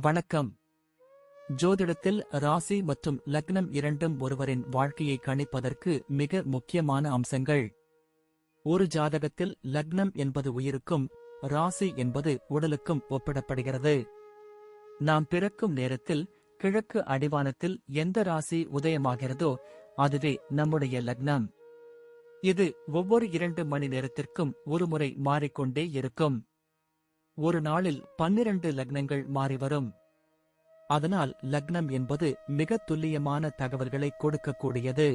வணக்கம். ஜோதிடத்தில் ராசி மற்றும் லக்னம் இரண்டும் ஒருவரின் வாழ்க்கையை கணிப்பதற்கு மிக முக்கியமான அம்சங்கள். ஒரு ஜாதகத்தில் லக்னம் என்பது உயிருக்கும், ராசி என்பது உடலுக்கும் ஒப்பிடப்படுகிறது. நாம் பிறக்கும் நேரத்தில் கிழக்கு அடிவானத்தில் எந்த ராசி உதயமாகிறதோ அதுவே நம்முடைய லக்னம். இது ஒவ்வொரு 2 மணி நேரத்திற்கும் ஒருமுறை மாறிக்கொண்டே இருக்கும். ஒரு நாளில் 12 லக்னங்கள் மாறிவரும். அதனால் லக்னம் என்பது மிக துல்லியமான தகவல்களை கொடுக்கக்கூடியது.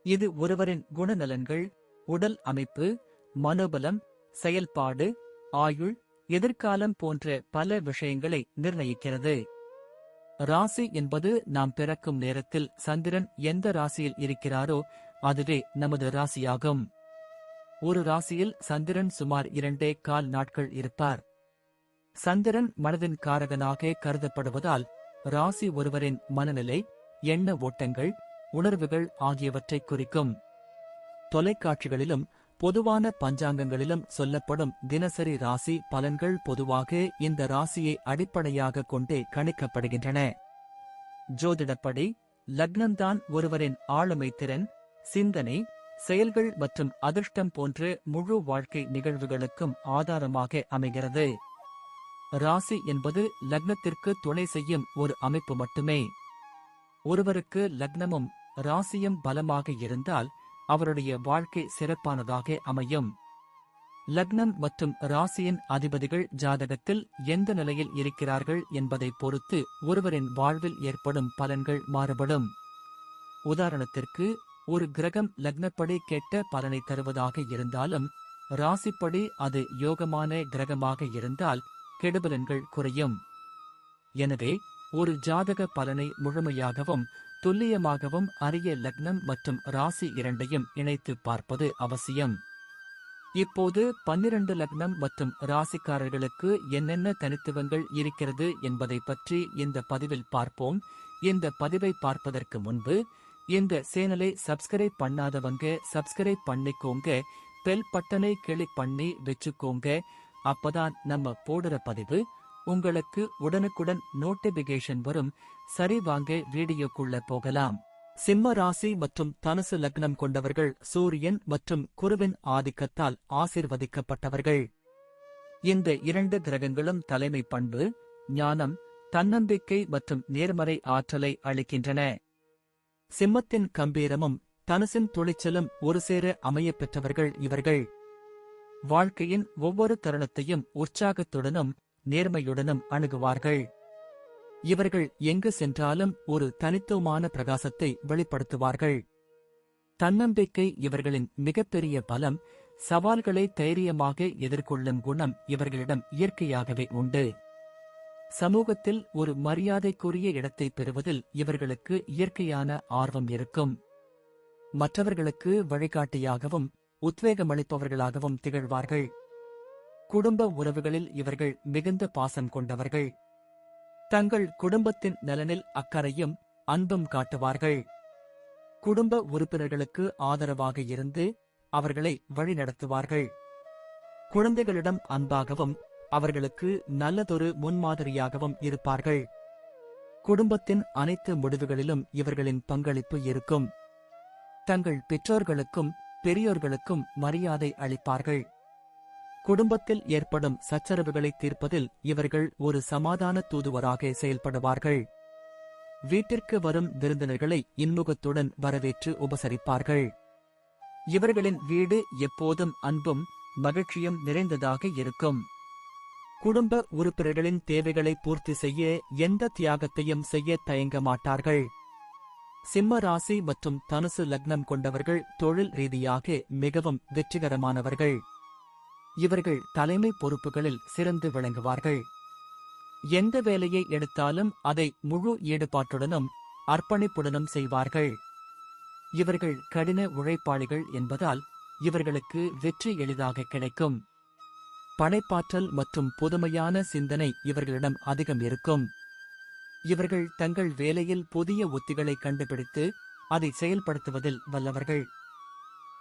இது ஒருவரின் குணநலன்கள், உடல் அமைப்பு, மனோபலம், செயல்பாடு, ஆயுள், எதிர்காலம் போன்ற பல விஷயங்களை நிர்ணயிக்கிறது. ராசி என்பது நாம் பிறக்கும் நேரத்தில் சந்திரன் எந்த ராசியில் இருக்கிறாரோ அதுவே நமது ராசியாகும். ஒரு ராசியில் சந்திரன் சுமார் 2.25 நாட்கள் இருப்பார். சந்திரன் மனதின் காரகனாக கருதப்படுவதால் ராசி ஒருவரின் மனநிலை, எண்ண ஓட்டங்கள், உணர்வுகள் ஆகியவற்றை குறிக்கும். தொலைக்காட்சிகளிலும் பொதுவான பஞ்சாங்கங்களிலும் சொல்லப்படும் தினசரி ராசி பலன்கள் பொதுவாக இந்த ராசியை அடிப்படையாக கொண்டே கணிக்கப்படுகின்றன. ஜோதிடப்படி லக்னம்தான் ஒருவரின் ஆளுமை திறன், சிந்தனை, செயல்கள் மற்றும் அதிர்ஷ்டம் போன்ற முழு வாழ்க்கை நிகழ்வுகளுக்கும் ஆதாரமாக அமைகிறது. ராசி என்பது லக்னத்திற்கு துணை செய்யும் ஒரு அமைப்பு மட்டுமே. ஒருவருக்கு லக்னமும் ராசியும் பலமாக இருந்தால் அவருடைய வாழ்க்கை சிறப்பானதாக அமையும். லக்னம் மற்றும் ராசியின் அதிபதிகள் ஜாதகத்தில் எந்த நிலையில் இருக்கிறார்கள் என்பதை பொறுத்து ஒருவரின் வாழ்வில் ஏற்படும் பலன்கள் மாறுபடும். உதாரணத்திற்கு, ஒரு கிரகம் லக்னப்படி கெட்ட பலனை தருவதாக இருந்தாலும் ராசிப்படி அது யோகமான கிரகமாக இருந்தால் கெடுபலன்கள் குறையும். எனவே ஒரு ஜாதக பலனை முழுமையாகவும் துல்லியமாகவும் அறிய லக்னம் மற்றும் ராசி இரண்டையும் இணைத்து பார்ப்பது அவசியம். இப்போது 12 லக்னம் மற்றும் ராசிக்காரர்களுக்கு என்னென்ன தனித்துவங்கள் இருக்கிறது என்பதை பற்றி இந்த பதிவில் பார்ப்போம். இந்த பதிவை பார்ப்பதற்கு முன்பு இந்த சேனலை சப்ஸ்கிரைப் பண்ணாதவங்க சப்ஸ்கிரைப் பண்ணிக்கோங்க, பெல் பட்டனை கிளிக் பண்ணி வச்சுக்கோங்க. அப்பதான் நம்ம போடுற பதிவு உங்களுக்கு உடனுக்குடன் நோட்டிபிகேஷன் வரும். சரி, வாங்க வீடியோக்குள்ள போகலாம். சிம்ம ராசி மற்றும் தனுசு லக்னம் கொண்டவர்கள் சூரியன் மற்றும் குருவின் ஆதிக்கத்தால் ஆசீர்வதிக்கப்பட்டவர்கள். இந்த 2 கிரகங்களும் தலைமை பண்பு, ஞானம், தன்னம்பிக்கை மற்றும் நேர்மறை ஆற்றலை அளிக்கின்றன. சிம்மத்தின் கம்பீரமும் தனுசின் துணிச்சலும் ஒருசேர அமையப் பெற்றவர்கள் இவர்கள். வாழ்க்கையின் ஒவ்வொரு தருணத்தையும் உற்சாகத்துடனும் நேர்மையுடனும் அணுகுவார்கள். இவர்கள் எங்கு சென்றாலும் ஒரு தனித்துவமான பிரகாசத்தை வெளிப்படுத்துவார்கள். தன்னம்பிக்கை இவர்களின் மிகப்பெரிய பலம். சவால்களை தைரியமாக எதிர்கொள்ளும் குணம் இவர்களிடம் இயற்கையாகவே உண்டு. சமூகத்தில் ஒரு மரியாதைக்குரிய இடத்தை பெறுவதில் இவர்களுக்கு இயற்கையான ஆர்வம் இருக்கும். மற்றவர்களுக்கு வழிகாட்டியாகவும் உத்வேகமளிப்பவர்களாகவும் திகழ்வார்கள். குடும்ப உறவுகளில் இவர்கள் மிகுந்த பாசம் கொண்டவர்கள். தங்கள் குடும்பத்தின் நலனில் அக்கறையும் அன்பும் காட்டுவார்கள். குடும்ப உறுப்பினர்களுக்கு ஆதரவாக இருந்து அவர்களை வழிநடத்துவார்கள். குழந்தைகளிடம் அன்பாகவும் அவர்களுக்கு நல்லதொரு முன்மாதிரியாகவும் இருப்பார்கள். குடும்பத்தின் அனைத்து முடிவுகளிலும் இவர்களின் பங்களிப்பு இருக்கும். தங்கள் பெற்றோர்களுக்கும் பெரியோர்களுக்கும் மரியாதை அளிப்பார்கள். குடும்பத்தில் ஏற்படும் சச்சரவுகளை தீர்ப்பதில் இவர்கள் ஒரு சமாதான தூதுவராக செயல்படுவார்கள். வீட்டிற்கு வரும் விருந்தினர்களை இன்முகத்துடன் வரவேற்று உபசரிப்பார்கள். இவர்களின் வீடு எப்போதும் அன்பும் மகிழ்ச்சியும் நிறைந்ததாக இருக்கும். குடும்ப உறுப்பினர்களின் தேவைகளை பூர்த்தி செய்ய எந்த தியாகத்தையும் செய்ய தயங்க மாட்டார்கள். சிம்ம ராசி மற்றும் தனுசு லக்னம் கொண்டவர்கள் தொழில் ரீதியாக மிகவும் வெற்றிகரமானவர்கள். இவர்கள் தலைமை பொறுப்புகளில் சிறந்து விளங்குவார்கள். எந்த வேலையை எடுத்தாலும் அதை முழு ஈடுபாட்டுடனும் அர்ப்பணிப்புடனும் செய்வார்கள். இவர்கள் கடின உழைப்பாளிகள் என்பதால் இவர்களுக்கு வெற்றி எளிதாக கிடைக்கும். படைப்பாற்றல் மற்றும் புதுமையான சிந்தனை இவர்களிடம் அதிகம் இருக்கும். இவர்கள் தங்கள் வேலையில் புதிய உத்திகளை கண்டுபிடித்து அதை செயல்படுத்துவதில் வல்லவர்கள்.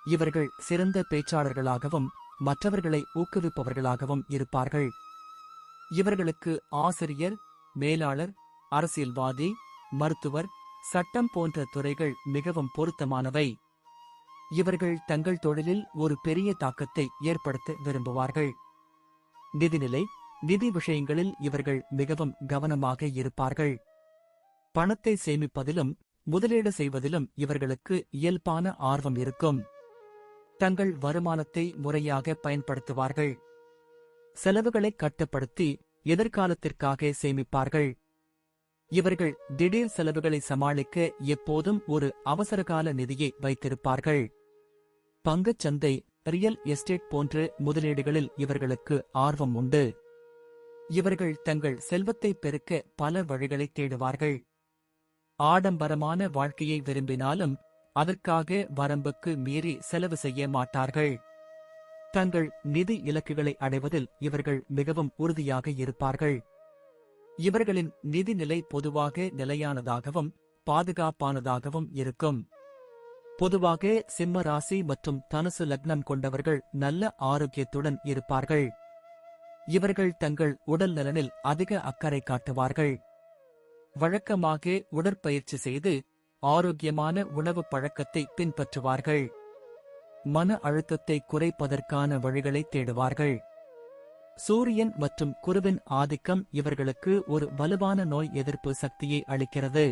இவர்கள் சிறந்த பேச்சாளர்களாகவும் மற்றவர்களை ஊக்குவிப்பவர்களாகவும் இருப்பார்கள். இவர்களுக்கு ஆசிரியர், மேலாளர், அரசியல்வாதி, மருத்துவர், சட்டம் போன்ற துறைகள் மிகவும் பொருத்தமானவை. இவர்கள் தங்கள் தொழிலில் ஒரு பெரிய தாக்கத்தை ஏற்படுத்த விரும்புவார்கள். நிதிநிலை, நிதி விஷயங்களில் இவர்கள் மிகவும் கவனமாக இருப்பார்கள். பணத்தை சேமிப்பதிலும் முதலீடு செய்வதிலும் இவர்களுக்கு இயல்பான ஆர்வம் இருக்கும். தங்கள் வருமானத்தை முறையாக பயன்படுத்துவார்கள். செலவுகளை கட்டுப்படுத்தி எதிர்காலத்திற்காக சேமிப்பார்கள். இவர்கள் திடீர் செலவுகளை சமாளிக்க எப்போதும் ஒரு அவசரகால நிதியை வைத்திருப்பார்கள். பங்குச் சந்தை, ரியல் எஸ்டேட் போன்ற முதலீடுகளில் இவர்களுக்கு ஆர்வம் உண்டு. இவர்கள் தங்கள் செல்வத்தை பெருக்க பல வழிகளை தேடுவார்கள். ஆடம்பரமான வாழ்க்கையை விரும்பினாலும் அதற்காக வரம்புக்கு மீறி செலவு செய்ய மாட்டார்கள். தங்கள் நிதி இலக்குகளை அடைவதில் இவர்கள் மிகவும் உறுதியாக இருப்பார்கள். இவர்களின் நிதிநிலை பொதுவாக நிலையானதாகவும் பாதுகாப்பானதாகவும் இருக்கும். பொதுவாக சிம்ம ராசி மற்றும் தனுசு லக்னம் கொண்டவர்கள் நல்ல ஆரோக்கியத்துடன் இருப்பார்கள். இவர்கள் தங்கள் உடல் நலனில் அதிக அக்கறை காட்டுவார்கள். வழக்கமாக உடற்பயிற்சி செய்து ஆரோக்கியமான உணவு பழக்கத்தை பின்பற்றுவார்கள். மன அழுத்தத்தை குறைப்பதற்கான வழிகளை தேடுவார்கள். சூரியன் மற்றும் குருவின் ஆதிக்கம் இவர்களுக்கு ஒரு வலுவான நோய் எதிர்ப்பு சக்தியை அளிக்கிறது.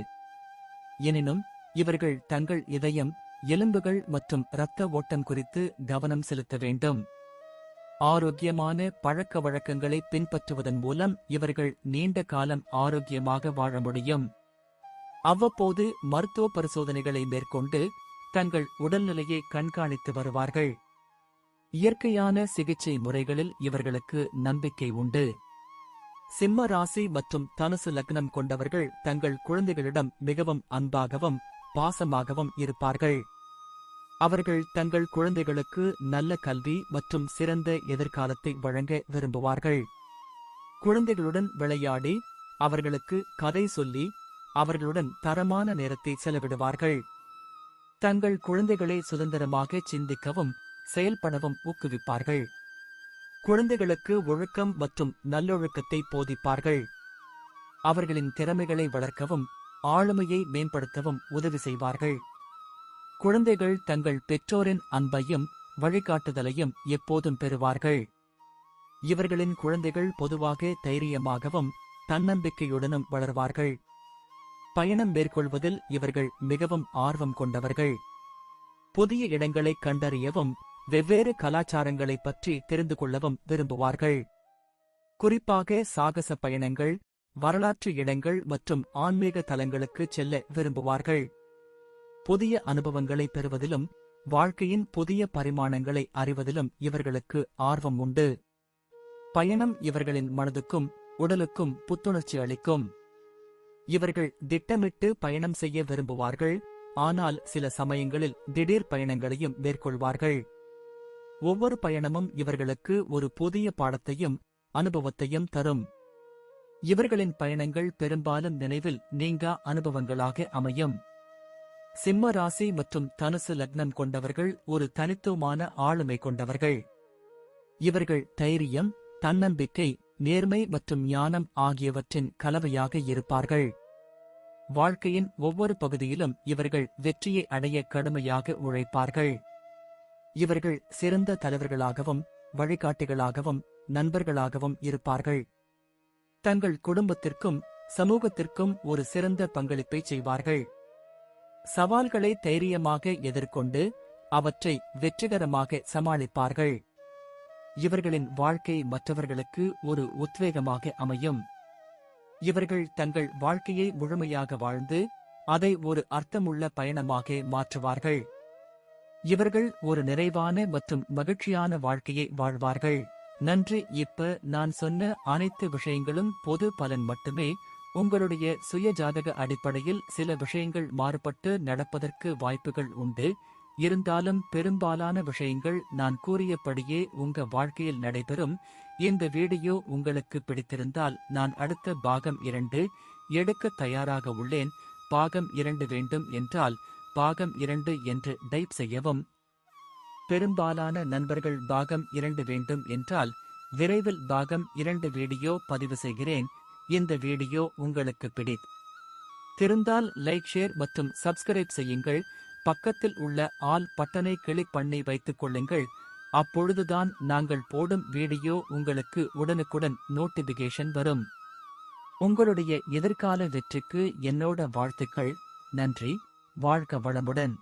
எனினும் இவர்கள் தங்கள் இதயம், எலும்புகள் மற்றும் இரத்த ஓட்டம் குறித்து கவனம் செலுத்த வேண்டும். ஆரோக்கியமான பழக்க வழக்கங்களை பின்பற்றுவதன் மூலம் இவர்கள் நீண்ட காலம் ஆரோக்கியமாக வாழ முடியும். அவ்வப்போது மருத்துவ பரிசோதனைகளை மேற்கொண்டு தங்கள் உடல்நிலையை கண்காணித்து வருவார்கள். இயற்கையான சிகிச்சை முறைகளில் இவர்களுக்கு நம்பிக்கை உண்டு. சிம்ம ராசி மற்றும் தனுசு லக்னம் கொண்டவர்கள் தங்கள் குழந்தைகளிடம் மிகவும் அன்பாகவும் பாசமாகவும் இருப்பார்கள். அவர்கள் தங்கள் குழந்தைகளுக்கு நல்ல கல்வி மற்றும் சிறந்த எதிர்காலத்தை வழங்க விரும்புவார்கள். குழந்தைகளுடன் விளையாடி, அவர்களுக்கு கதை சொல்லி, அவர்களுடன் தரமான நேரத்தை செலவிடுவார்கள். தங்கள் குழந்தைகளை சுதந்திரமாக சிந்திக்கவும் செயல்படவும் ஊக்குவிப்பார்கள். குழந்தைகளுக்கு ஒழுக்கம் மற்றும் நல்லொழுக்கத்தை போதிப்பார்கள். அவர்களின் திறமைகளை வளர்க்கவும் ஆளுமையை மேம்படுத்தவும் உதவி செய்வார்கள். குழந்தைகள் தங்கள் பெற்றோரின் அன்பையும் வழிகாட்டுதலையும் எப்போதும் பெறுவார்கள். இவர்களின் குழந்தைகள் பொதுவாக தைரியமாகவும் தன்னம்பிக்கையுடனும் வளர்வார்கள். பயணம் மேற்கொள்வதில் இவர்கள் மிகவும் ஆர்வம் கொண்டவர்கள். புதிய இடங்களை கண்டறியவும் வெவ்வேறு கலாச்சாரங்களைப் பற்றி தெரிந்து கொள்ளவும் விரும்புவார்கள். குறிப்பாக சாகச பயணங்கள், வரலாற்று இடங்கள் மற்றும் ஆன்மீக தலங்களுக்கு செல்ல விரும்புவார்கள். புதிய அனுபவங்களை பெறுவதிலும் வாழ்க்கையின் புதிய பரிமாணங்களை அறிவதிலும் இவர்களுக்கு ஆர்வம் உண்டு. பயணம் இவர்களின் மனதுக்கும் உடலுக்கும் புத்துணர்ச்சி அளிக்கும். இவர்கள் திட்டமிட்டு பயணம் செய்ய விரும்புவார்கள், ஆனால் சில சமயங்களில் திடீர் பயணங்களையும் மேற்கொள்வார்கள். ஒவ்வொரு பயணமும் இவர்களுக்கு ஒரு புதிய பாடத்தையும் அனுபவத்தையும் தரும். இவர்களின் பயணங்கள் பெரும்பாலும் நினைவில் நீங்கா அனுபவங்களாக அமையும். சிம்ம ராசி மற்றும் தனுசு லக்னம் கொண்டவர்கள் ஒரு தனித்துவமான ஆளுமை கொண்டவர்கள். இவர்கள் தைரியம், தன்னம்பிக்கை, நேர்மை மற்றும் ஞானம் ஆகியவற்றின் கலவையாக இருப்பார்கள். வாழ்க்கையின் ஒவ்வொரு பகுதியிலும் இவர்கள் வெற்றியை அடைய கடுமையாக உழைப்பார்கள். இவர்கள் சிறந்த தலைவர்களாகவும் வழிகாட்டிகளாகவும் நண்பர்களாகவும் இருப்பார்கள். தங்கள் குடும்பத்திற்கும் சமூகத்திற்கும் ஒரு சிறந்த பங்களிப்பை செய்வார்கள். சவால்களை தைரியமாக எதிர்கொண்டு அவற்றை வெற்றிகரமாக சமாளிப்பார்கள். இவர்களின் வாழ்க்கை மற்றவர்களுக்கு ஒரு உத்வேகமாக அமையும். இவர்கள் தங்கள் வாழ்க்கையை முழுமையாக வாழ்ந்து அதை ஒரு அர்த்தமுள்ள பயணமாக மாற்றுவார்கள். இவர்கள் ஒரு நிறைவான மற்றும் மகிழ்ச்சியான வாழ்க்கையை வாழ்வார்கள். நன்றி. இப்ப நான் சொன்ன அனைத்து விஷயங்களும் பொது பலன் மட்டுமே. உங்களுடைய சுய ஜாதக அடிப்படையில் சில விஷயங்கள் மாறுபட்டு நடப்பதற்கு வாய்ப்புகள் உண்டு. இருந்தாலும் பெரும்பாலான விஷயங்கள் நான் கூறியபடியே உங்க வாழ்க்கையில் நடைபெறும். இந்த வீடியோ உங்களுக்கு பிடித்திருந்தால் நான் அடுத்த பாகம் 2 எடுக்க தயாராக உள்ளேன். பாகம் 2 வேண்டும் என்றால் பாகம் 2 என்று டைப் செய்யவும். பெரும்பாலான நண்பர்கள் பாகம் 2 வேண்டும் என்றால் விரைவில் பாகம் 2 வீடியோ பதிவு செய்கிறேன். இந்த வீடியோ உங்களுக்கு பிடித்திருந்தால் லைக் ஷேர் மற்றும் சப்ஸ்கிரைப் செய்யுங்கள். பக்கத்தில் உள்ள ஆல் பட்டனை கிளிக் பண்ணி வைத்துக் கொள்ளுங்கள். அப்பொழுதுதான் நாங்கள் போடும் வீடியோ உங்களுக்கு உடனுக்குடன் நோட்டிபிகேஷன் வரும். உங்களுடைய எதிர்கால வெற்றிக்கு என்னோட வாழ்த்துக்கள். நன்றி. வாழ்க வளமுடன்.